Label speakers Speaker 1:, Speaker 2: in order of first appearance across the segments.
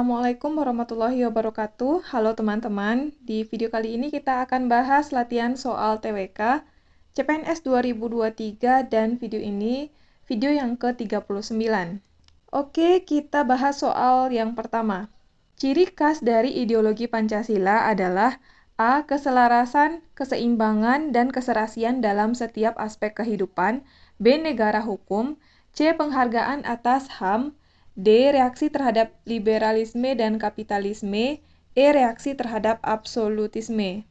Speaker 1: Assalamualaikum warahmatullahi wabarakatuh. Halo teman-teman, di video kali ini kita akan bahas latihan soal TWK CPNS 2023 dan video ini video yang ke-39. Oke, kita bahas soal yang pertama. Ciri khas dari ideologi Pancasila adalah A. Keselarasan, keseimbangan, dan keserasian dalam setiap aspek kehidupan, B. Negara hukum, C. Penghargaan atas HAM, D. Reaksi terhadap liberalisme dan kapitalisme, E. Reaksi terhadap absolutisme.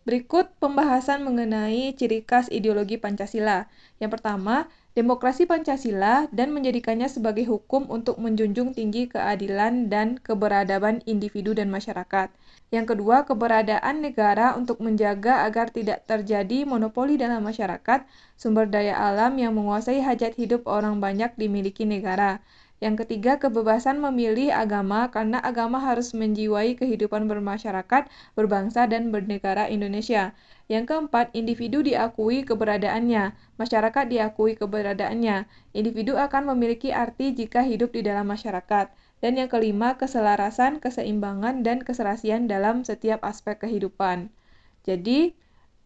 Speaker 1: Berikut pembahasan mengenai ciri khas ideologi Pancasila. Yang pertama, demokrasi Pancasila dan menjadikannya sebagai hukum untuk menjunjung tinggi keadilan dan keberadaban individu dan masyarakat. Yang kedua, keberadaan negara untuk menjaga agar tidak terjadi monopoli dalam masyarakat, sumber daya alam yang menguasai hajat hidup orang banyak dimiliki negara. Yang ketiga, kebebasan memilih agama karena agama harus menjiwai kehidupan bermasyarakat, berbangsa, dan bernegara Indonesia. Yang keempat, individu diakui keberadaannya, masyarakat diakui keberadaannya. Individu akan memiliki arti jika hidup di dalam masyarakat. Dan yang kelima, keselarasan, keseimbangan, dan keserasian dalam setiap aspek kehidupan. Jadi,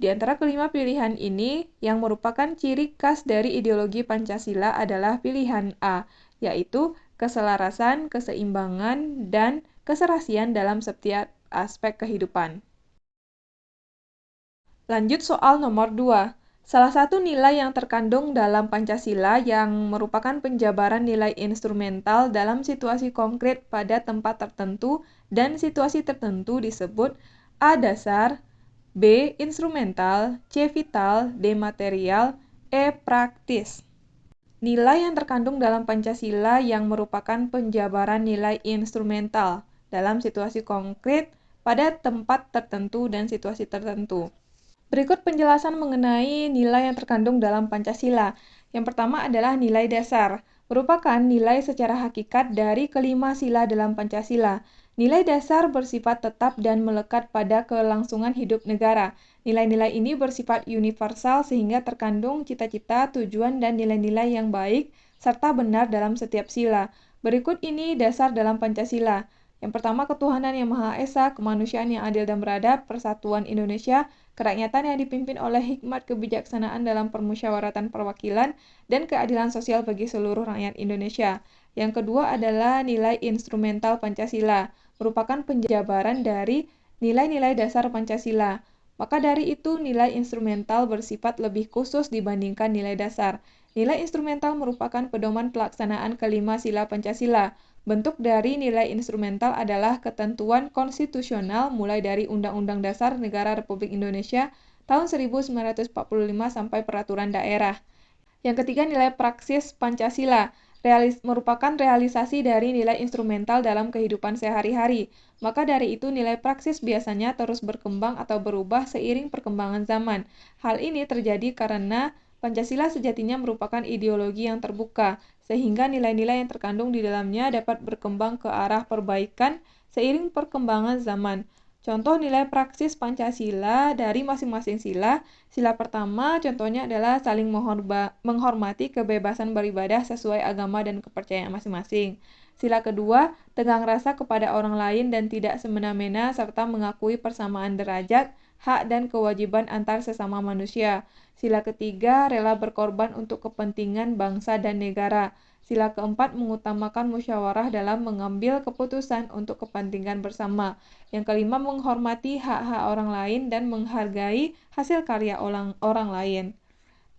Speaker 1: di antara kelima pilihan ini, yang merupakan ciri khas dari ideologi Pancasila adalah pilihan A, yaitu keselarasan, keseimbangan, dan keserasian dalam setiap aspek kehidupan. Lanjut soal nomor 2. Salah satu nilai yang terkandung dalam Pancasila yang merupakan penjabaran nilai instrumental dalam situasi konkret pada tempat tertentu dan situasi tertentu disebut A. Dasar, B. Instrumental, C. Vital, D. Material, E. Praktis. Nilai yang terkandung dalam Pancasila yang merupakan penjabaran nilai instrumental dalam situasi konkret pada tempat tertentu dan situasi tertentu. Berikut penjelasan mengenai nilai yang terkandung dalam Pancasila. Yang pertama adalah nilai dasar, merupakan nilai secara hakikat dari kelima sila dalam Pancasila. Nilai dasar bersifat tetap dan melekat pada kelangsungan hidup negara. Nilai-nilai ini bersifat universal sehingga terkandung cita-cita, tujuan, dan nilai-nilai yang baik serta benar dalam setiap sila. Berikut ini dasar dalam Pancasila. Yang pertama, ketuhanan yang Maha Esa, kemanusiaan yang adil dan beradab, persatuan Indonesia, kerakyatan yang dipimpin oleh hikmat kebijaksanaan dalam permusyawaratan perwakilan, dan keadilan sosial bagi seluruh rakyat Indonesia. Yang kedua adalah nilai instrumental Pancasila, merupakan penjabaran dari nilai-nilai dasar Pancasila. Maka dari itu, nilai instrumental bersifat lebih khusus dibandingkan nilai dasar. Nilai instrumental merupakan pedoman pelaksanaan kelima sila Pancasila. Bentuk dari nilai instrumental adalah ketentuan konstitusional mulai dari Undang-Undang Dasar Negara Republik Indonesia tahun 1945 sampai peraturan daerah. Yang ketiga, nilai praksis Pancasila merupakan realisasi dari nilai instrumental dalam kehidupan sehari-hari. Maka dari itu, nilai praksis biasanya terus berkembang atau berubah seiring perkembangan zaman. Hal ini terjadi karena Pancasila sejatinya merupakan ideologi yang terbuka, sehingga nilai-nilai yang terkandung di dalamnya dapat berkembang ke arah perbaikan seiring perkembangan zaman. Contoh nilai praksis Pancasila dari masing-masing sila. Sila pertama contohnya adalah saling menghormati kebebasan beribadah sesuai agama dan kepercayaan masing-masing. Sila kedua, tegang rasa kepada orang lain dan tidak semena-mena serta mengakui persamaan derajat, hak dan kewajiban antar sesama manusia. Sila ketiga, rela berkorban untuk kepentingan bangsa dan negara. Sila keempat, mengutamakan musyawarah dalam mengambil keputusan untuk kepentingan bersama. Yang kelima, menghormati hak-hak orang lain dan menghargai hasil karya orang lain.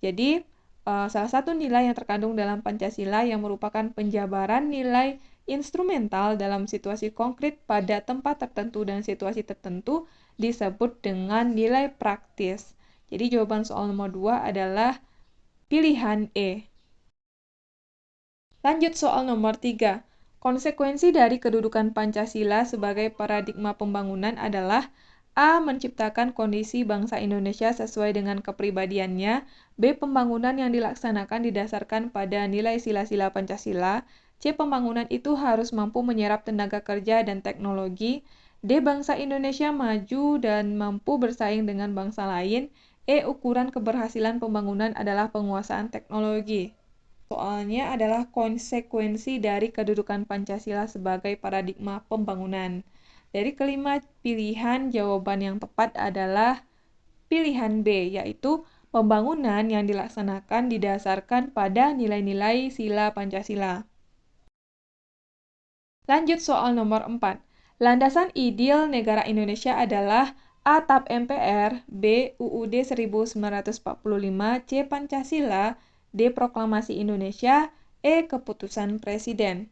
Speaker 1: Jadi, salah satu nilai yang terkandung dalam Pancasila yang merupakan penjabaran nilai instrumental dalam situasi konkret pada tempat tertentu dan situasi tertentu disebut dengan nilai praktis. Jadi, jawaban soal nomor 2 adalah pilihan E. Lanjut soal nomor 3. Konsekuensi dari kedudukan Pancasila sebagai paradigma pembangunan adalah A. Menciptakan kondisi bangsa Indonesia sesuai dengan kepribadiannya. B. Pembangunan yang dilaksanakan didasarkan pada nilai sila-sila Pancasila. C. Pembangunan itu harus mampu menyerap tenaga kerja dan teknologi. D. Bangsa Indonesia maju dan mampu bersaing dengan bangsa lain. E. Ukuran keberhasilan pembangunan adalah penguasaan teknologi. Soalnya adalah konsekuensi dari kedudukan Pancasila sebagai paradigma pembangunan. Dari kelima pilihan, jawaban yang tepat adalah pilihan B, yaitu pembangunan yang dilaksanakan didasarkan pada nilai-nilai sila Pancasila. Lanjut soal nomor 4. Landasan ideal negara Indonesia adalah A. TAP MPR, B. UUD 1945, C. Pancasila, D. Proklamasi Indonesia, E. Keputusan Presiden.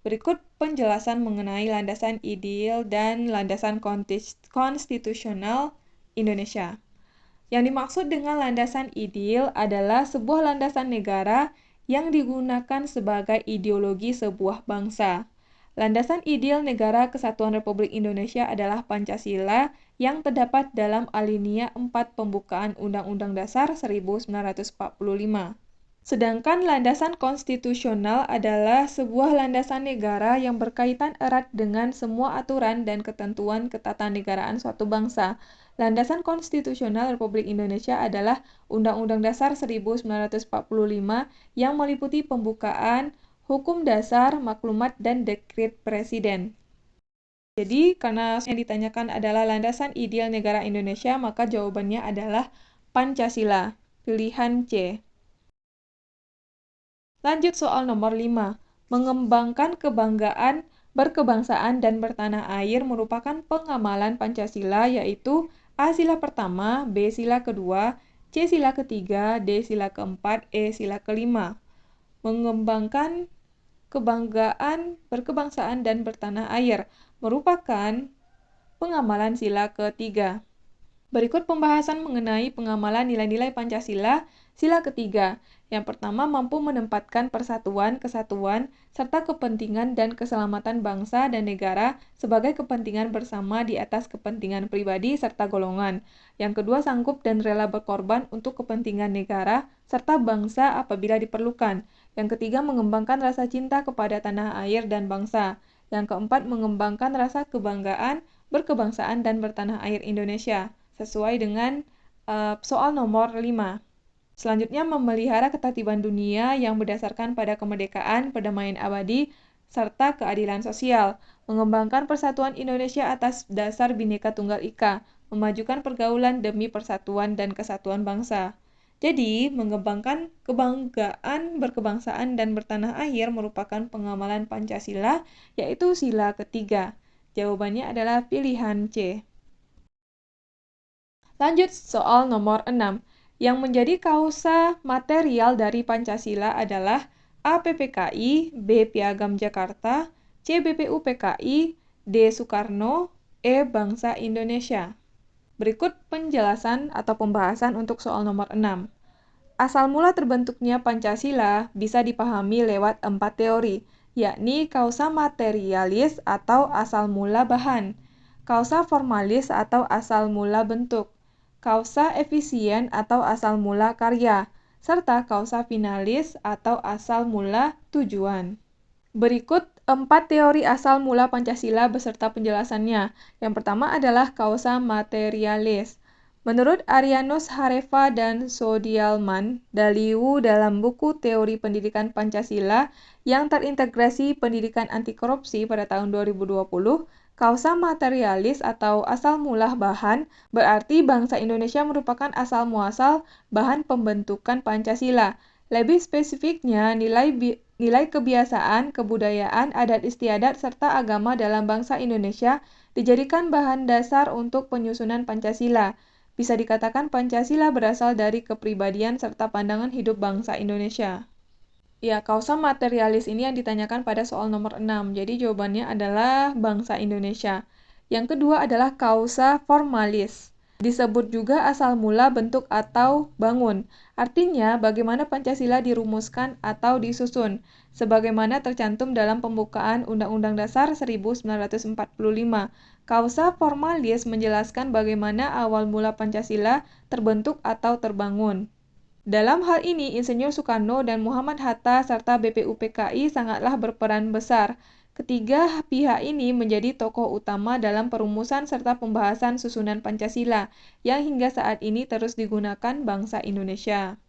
Speaker 1: Berikut penjelasan mengenai landasan ideal dan landasan konstitusional Indonesia. Yang dimaksud dengan landasan ideal adalah sebuah landasan negara yang digunakan sebagai ideologi sebuah bangsa. Landasan ideal Negara Kesatuan Republik Indonesia adalah Pancasila yang terdapat dalam alinea 4 pembukaan Undang-Undang Dasar 1945. Sedangkan landasan konstitusional adalah sebuah landasan negara yang berkaitan erat dengan semua aturan dan ketentuan ketatanegaraan suatu bangsa. Landasan konstitusional Republik Indonesia adalah Undang-Undang Dasar 1945 yang meliputi pembukaan, hukum dasar, maklumat, dan dekret presiden. Jadi, karena yang ditanyakan adalah landasan ideal negara Indonesia, maka jawabannya adalah Pancasila, pilihan C. Lanjut soal nomor 5. Mengembangkan kebanggaan berkebangsaan dan bertanah air merupakan pengamalan Pancasila, yaitu A. Sila pertama, B. Sila kedua, C. Sila ketiga, D. Sila keempat, E. Sila kelima. Mengembangkan kebanggaan berkebangsaan dan bertanah air merupakan pengamalan sila ketiga. Berikut pembahasan mengenai pengamalan nilai-nilai Pancasila, sila ketiga. Yang pertama, mampu menempatkan persatuan, kesatuan, serta kepentingan dan keselamatan bangsa dan negara sebagai kepentingan bersama di atas kepentingan pribadi serta golongan. Yang kedua, sanggup dan rela berkorban untuk kepentingan negara serta bangsa apabila diperlukan. Yang ketiga, mengembangkan rasa cinta kepada tanah air dan bangsa. Yang keempat, mengembangkan rasa kebanggaan, berkebangsaan, dan bertanah air Indonesia, sesuai dengan soal nomor 5. Selanjutnya, memelihara ketertiban dunia yang berdasarkan pada kemerdekaan, perdamaian abadi, serta keadilan sosial. Mengembangkan persatuan Indonesia atas dasar Bhinneka Tunggal Ika. Memajukan pergaulan demi persatuan dan kesatuan bangsa. Jadi, mengembangkan kebanggaan berkebangsaan dan bertanah air merupakan pengamalan Pancasila, yaitu sila ketiga. Jawabannya adalah pilihan C. Lanjut soal nomor 6. Yang menjadi kausa material dari Pancasila adalah A. PPKI, B. Piagam Jakarta, C. BPUPKI, D. Soekarno, E. Bangsa Indonesia. Berikut penjelasan atau pembahasan untuk soal nomor 6. Asal mula terbentuknya Pancasila bisa dipahami lewat 4 teori, yakni kausa materialis atau asal mula bahan, kausa formalis atau asal mula bentuk, kausa efisien atau asal mula karya, serta kausa finalis atau asal mula tujuan. Berikut 4 teori asal mula Pancasila beserta penjelasannya. Yang pertama adalah kausa materialis. Menurut Arianus Hareva dan Sodialman Daliwu dalam buku Teori Pendidikan Pancasila yang terintegrasi pendidikan anti korupsi pada tahun 2020, kausa materialis atau asal mula bahan berarti bangsa Indonesia merupakan asal muasal bahan pembentukan Pancasila. Lebih spesifiknya, nilai kebiasaan, kebudayaan, adat istiadat, serta agama dalam bangsa Indonesia dijadikan bahan dasar untuk penyusunan Pancasila. Bisa dikatakan Pancasila berasal dari kepribadian serta pandangan hidup bangsa Indonesia. Ya, kausa materialis ini yang ditanyakan pada soal nomor 6. Jadi jawabannya adalah bangsa Indonesia. Yang kedua adalah kausa formalis. Disebut juga asal mula bentuk atau bangun. Artinya, bagaimana Pancasila dirumuskan atau disusun, sebagaimana tercantum dalam pembukaan Undang-Undang Dasar 1945. Kausa formalis menjelaskan bagaimana awal mula Pancasila terbentuk atau terbangun. Dalam hal ini, Insinyur Soekarno dan Muhammad Hatta serta BPUPKI sangatlah berperan besar. Ketiga pihak ini menjadi tokoh utama dalam perumusan serta pembahasan susunan Pancasila, yang hingga saat ini terus digunakan bangsa Indonesia.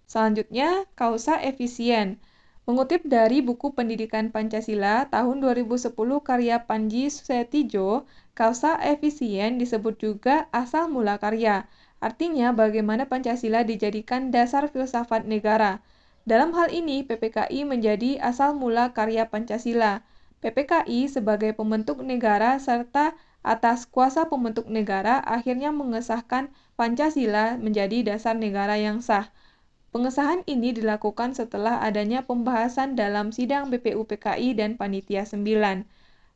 Speaker 1: Selanjutnya, kausa efisien. Mengutip dari buku Pendidikan Pancasila tahun 2010 karya Panji Setijo, kausa efisien disebut juga asal mula karya. Artinya bagaimana Pancasila dijadikan dasar filsafat negara. Dalam hal ini, PPKI menjadi asal mula karya Pancasila. PPKI sebagai pembentuk negara serta atas kuasa pembentuk negara akhirnya mengesahkan Pancasila menjadi dasar negara yang sah. Pengesahan ini dilakukan setelah adanya pembahasan dalam sidang BPUPKI dan Panitia 9.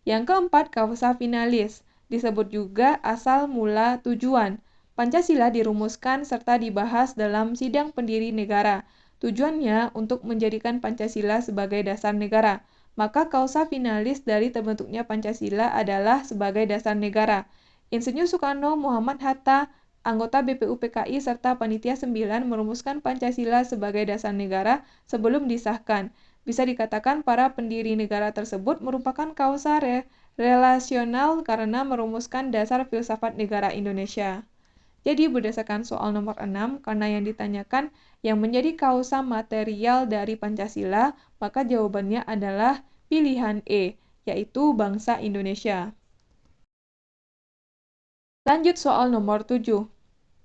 Speaker 1: Yang keempat, kausa finalis, disebut juga asal mula tujuan. Pancasila dirumuskan serta dibahas dalam sidang pendiri negara. Tujuannya untuk menjadikan Pancasila sebagai dasar negara. Maka kausa finalis dari terbentuknya Pancasila adalah sebagai dasar negara. Insinyur Soekarno, Muhammad Hatta, anggota BPUPKI serta Panitia 9 merumuskan Pancasila sebagai dasar negara sebelum disahkan. Bisa dikatakan para pendiri negara tersebut merupakan kausa relasional karena merumuskan dasar filsafat negara Indonesia. Jadi berdasarkan soal nomor 6, karena yang ditanyakan yang menjadi kausa material dari Pancasila, maka jawabannya adalah pilihan E, yaitu bangsa Indonesia. Lanjut soal nomor 7.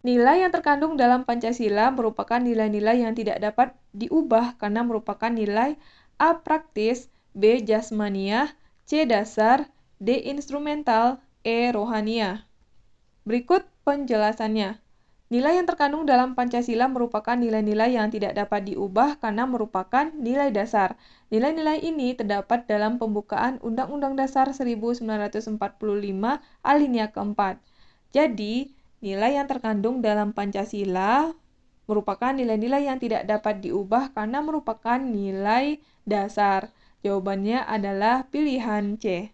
Speaker 1: Nilai yang terkandung dalam Pancasila merupakan nilai-nilai yang tidak dapat diubah karena merupakan nilai A. praktis, B. jasmaniah, C. dasar, D. instrumental, E. rohaniah. Berikut penjelasannya. Nilai yang terkandung dalam Pancasila merupakan nilai-nilai yang tidak dapat diubah karena merupakan nilai dasar. Nilai-nilai ini terdapat dalam pembukaan Undang-Undang Dasar 1945 alinea keempat. Jadi, nilai yang terkandung dalam Pancasila merupakan nilai-nilai yang tidak dapat diubah karena merupakan nilai dasar. Jawabannya adalah pilihan C.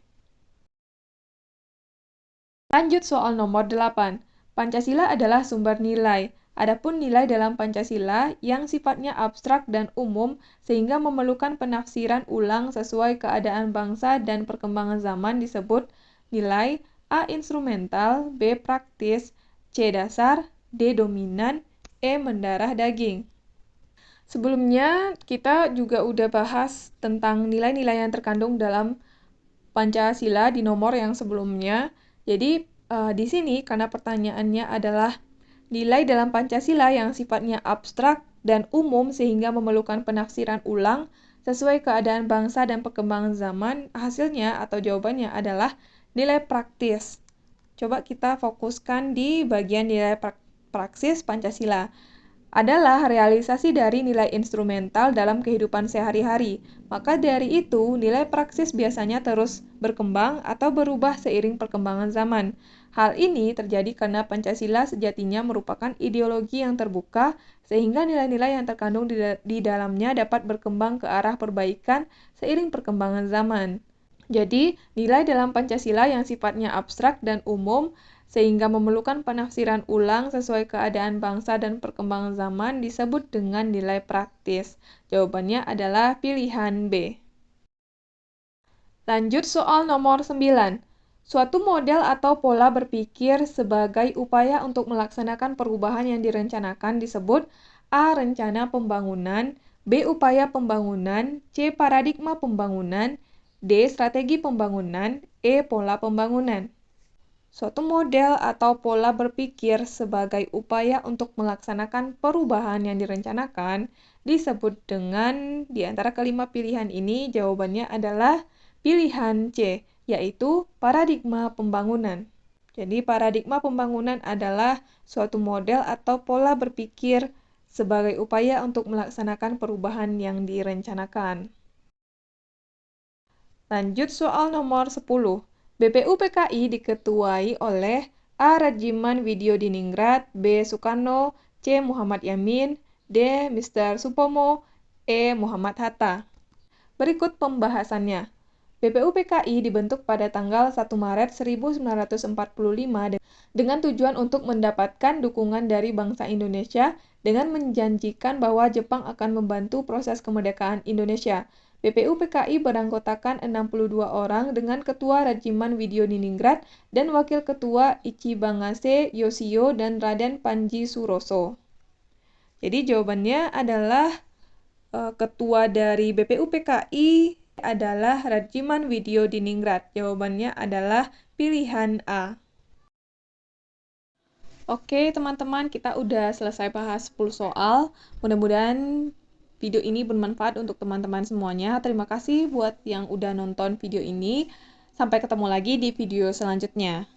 Speaker 1: Lanjut soal nomor 8. Pancasila adalah sumber nilai. Adapun nilai dalam Pancasila yang sifatnya abstrak dan umum sehingga memerlukan penafsiran ulang sesuai keadaan bangsa dan perkembangan zaman disebut nilai A. instrumental, B. praktis, C. dasar, D. dominan, E. mendarah daging. Sebelumnya kita juga udah bahas tentang nilai-nilai yang terkandung dalam Pancasila di nomor yang sebelumnya. Jadi di sini karena pertanyaannya adalah nilai dalam Pancasila yang sifatnya abstrak dan umum sehingga memerlukan penafsiran ulang sesuai keadaan bangsa dan perkembangan zaman, hasilnya atau jawabannya adalah nilai praktis. Coba kita fokuskan di bagian nilai praksis Pancasila. Adalah realisasi dari nilai instrumental dalam kehidupan sehari-hari. Maka dari itu, nilai praksis biasanya terus berkembang atau berubah seiring perkembangan zaman. Hal ini terjadi karena Pancasila sejatinya merupakan ideologi yang terbuka, sehingga nilai-nilai yang terkandung di dalamnya dapat berkembang ke arah perbaikan seiring perkembangan zaman. Jadi, nilai dalam Pancasila yang sifatnya abstrak dan umum sehingga memerlukan penafsiran ulang sesuai keadaan bangsa dan perkembangan zaman disebut dengan nilai praktis. Jawabannya adalah pilihan B. Lanjut soal nomor 9. Suatu model atau pola berpikir sebagai upaya untuk melaksanakan perubahan yang direncanakan disebut A. rencana pembangunan, B. upaya pembangunan, C. paradigma pembangunan, D. strategi pembangunan, E. pola pembangunan. Suatu model atau pola berpikir sebagai upaya untuk melaksanakan perubahan yang direncanakan disebut dengan di antara kelima pilihan ini jawabannya adalah pilihan C, yaitu paradigma pembangunan. Jadi paradigma pembangunan adalah suatu model atau pola berpikir sebagai upaya untuk melaksanakan perubahan yang direncanakan. Lanjut soal nomor 10. BPUPKI diketuai oleh A. Rajiman Widyodiningrat, B. Soekarno, C. Muhammad Yamin, D. Mr. Supomo, E. Muhammad Hatta. Berikut pembahasannya. BPUPKI dibentuk pada tanggal 1 Maret 1945 dengan tujuan untuk mendapatkan dukungan dari bangsa Indonesia dengan menjanjikan bahwa Jepang akan membantu proses kemerdekaan Indonesia. BPUPKI beranggotakan 62 orang dengan Ketua Rajiman Widyodiningrat dan Wakil Ketua Ichibangase Yoshio dan Raden Panji Suroso. Jadi jawabannya adalah ketua dari BPUPKI adalah Rajiman Widyodiningrat. Jawabannya adalah pilihan A. Oke, teman-teman, kita udah selesai bahas 10 soal. Mudah-mudahan video ini bermanfaat untuk teman-teman semuanya. Terima kasih buat yang udah nonton video ini. Sampai ketemu lagi di video selanjutnya.